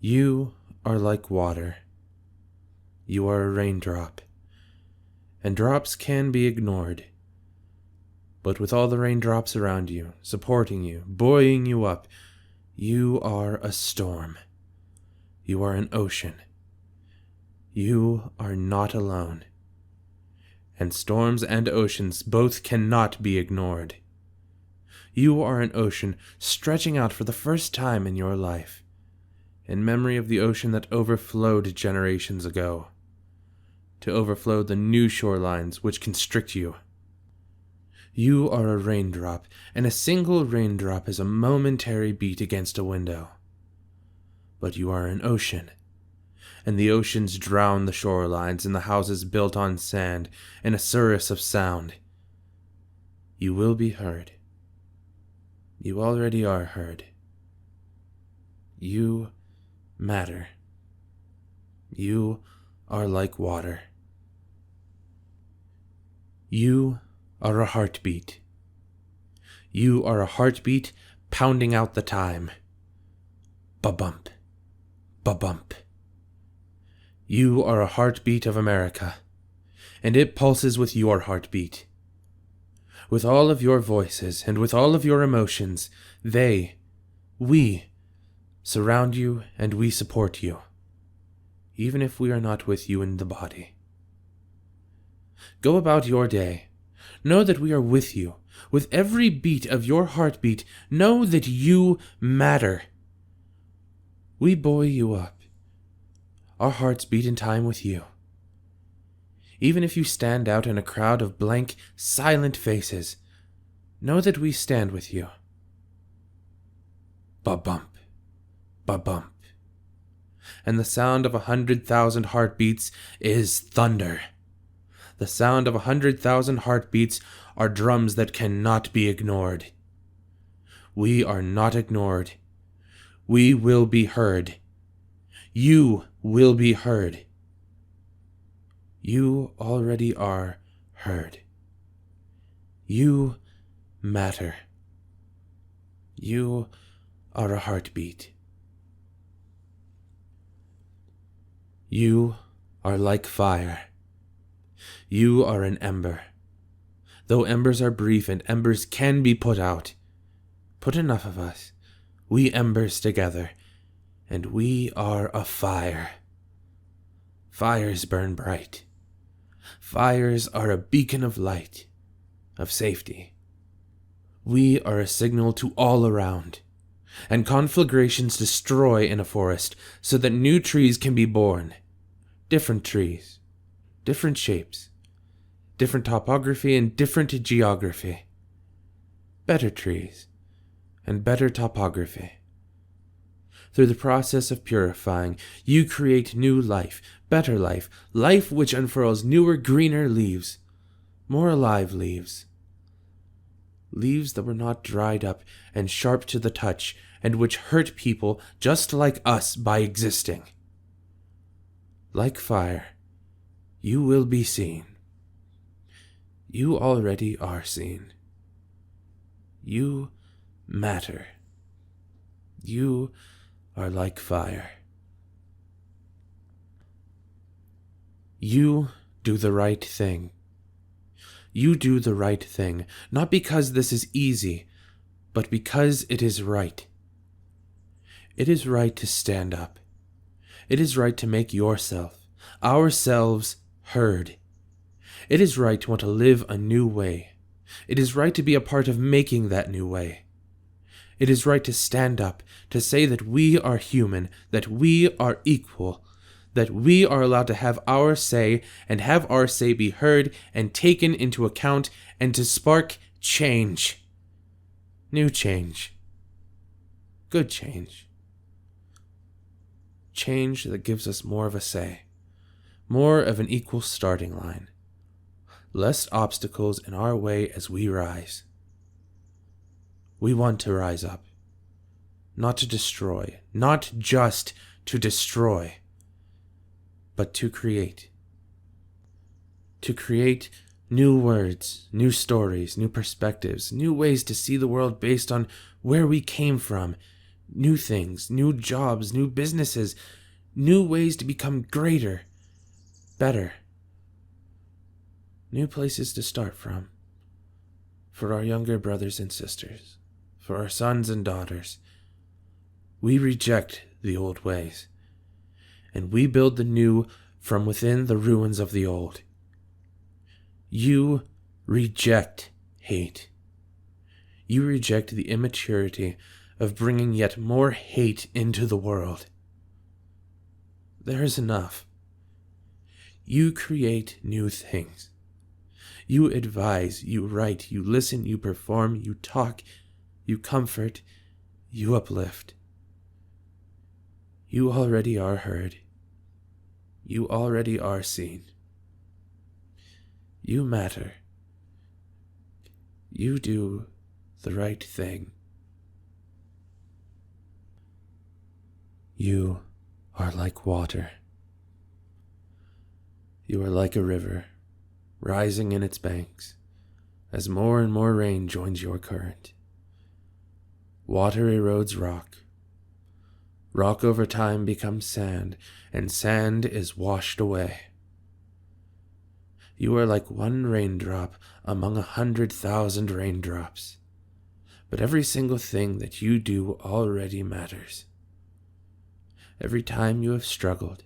You are like water. You are a raindrop, and drops can be ignored. But with all the raindrops around you, supporting you, buoying you up, you are a storm. You are an ocean. You are not alone. And storms and oceans both cannot be ignored. You are an ocean stretching out for the first time in your life, in memory of the ocean that overflowed generations ago, to overflow the new shorelines which constrict you. You are a raindrop, and a single raindrop is a momentary beat against a window. But you are an ocean, and the oceans drown the shorelines and the houses built on sand in a surus of sound. You will be heard. You already are heard. You matter. You are like water. You are a heartbeat. You are a heartbeat pounding out the time. Ba-bump. Ba-bump. You are a heartbeat of America, and it pulses with your heartbeat. With all of your voices and with all of your emotions, we, surround you and we support you, even if we are not with you in the body. Go about your day. Know that we are with you. With every beat of your heartbeat, know that you matter. We buoy you up. Our hearts beat in time with you. Even if you stand out in a crowd of blank, silent faces, know that we stand with you. Ba-bump, ba-bump. And the sound of 100,000 heartbeats is thunder. The sound of 100,000 heartbeats are drums that cannot be ignored. We are not ignored. We will be heard. You will be heard. You already are heard. You matter. You are a heartbeat. You are like fire. You are an ember. Though embers are brief and embers can be put out, put enough of us, we embers together, and we are a fire. Fires burn bright. Fires are a beacon of light, of safety. We are a signal to all around, and conflagrations destroy in a forest so that new trees can be born. Different trees, different shapes, different topography and different geography. Better trees and better topography. Through the process of purifying, you create new life, better life, life which unfurls newer, greener leaves, more alive leaves. Leaves that were not dried up and sharp to the touch, and which hurt people just like us by existing. Like fire, you will be seen. You already are seen. You matter. You are like fire. You do the right thing. You do the right thing, not because this is easy, but because it is right. It is right to stand up. It is right to make yourself, ourselves, heard. It is right to want to live a new way. It is right to be a part of making that new way. It is right to stand up, to say that we are human, that we are equal, that we are allowed to have our say and have our say be heard and taken into account and to spark change. New change. Good change. Change that gives us more of a say, more of an equal starting line, less obstacles in our way as we rise. We want to rise up, not to destroy, not just to destroy, but to create. To create new words, new stories, new perspectives, new ways to see the world based on where we came from, New things, new jobs, new businesses, new ways to become greater, better. New places to start from. For our younger brothers and sisters, for our sons and daughters. We reject the old ways, and we build the new from within the ruins of the old. You reject hate. You reject the immaturity of bringing yet more hate into the world. There is enough. You create new things. You advise, you write, you listen, you perform, you talk, you comfort, you uplift. You already are heard. You already are seen. You matter. You do the right thing. You are like water. You are like a river, rising in its banks, as more and more rain joins your current. Water erodes rock. Rock over time becomes sand, and sand is washed away. You are like one raindrop among 100,000 raindrops, but every single thing that you do already matters. Every time you have struggled,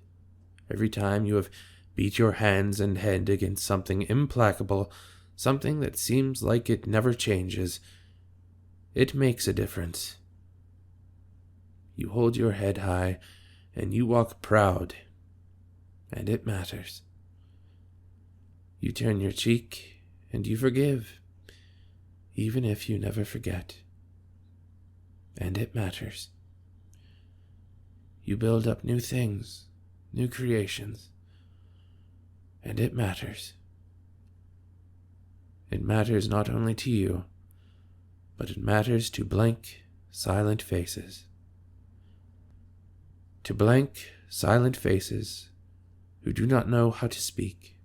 every time you have beat your hands and head against something implacable, something that seems like it never changes, it makes a difference. You hold your head high, and you walk proud, and it matters. You turn your cheek, and you forgive, even if you never forget, and it matters. You build up new things, new creations, and it matters. It matters not only to you, but it matters to blank, silent faces. To blank, silent faces who do not know how to speak.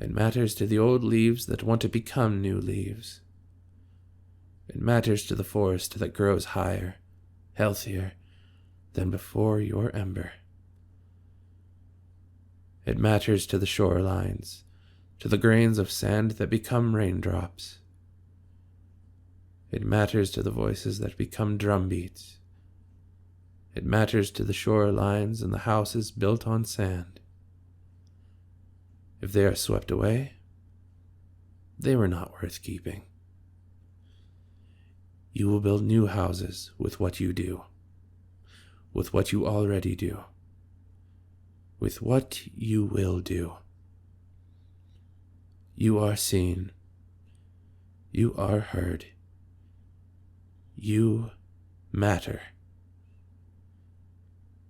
It matters to the old leaves that want to become new leaves. It matters to the forest that grows higher, healthier than before your ember. It matters to the shorelines, to the grains of sand that become raindrops. It matters to the voices that become drumbeats. It matters to the shorelines and the houses built on sand. If they are swept away, they were not worth keeping. You will build new houses with what you do, with what you already do, with what you will do. You are seen. You are heard. You matter.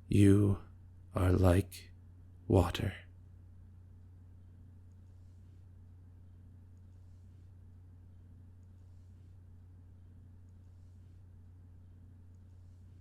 You are like water.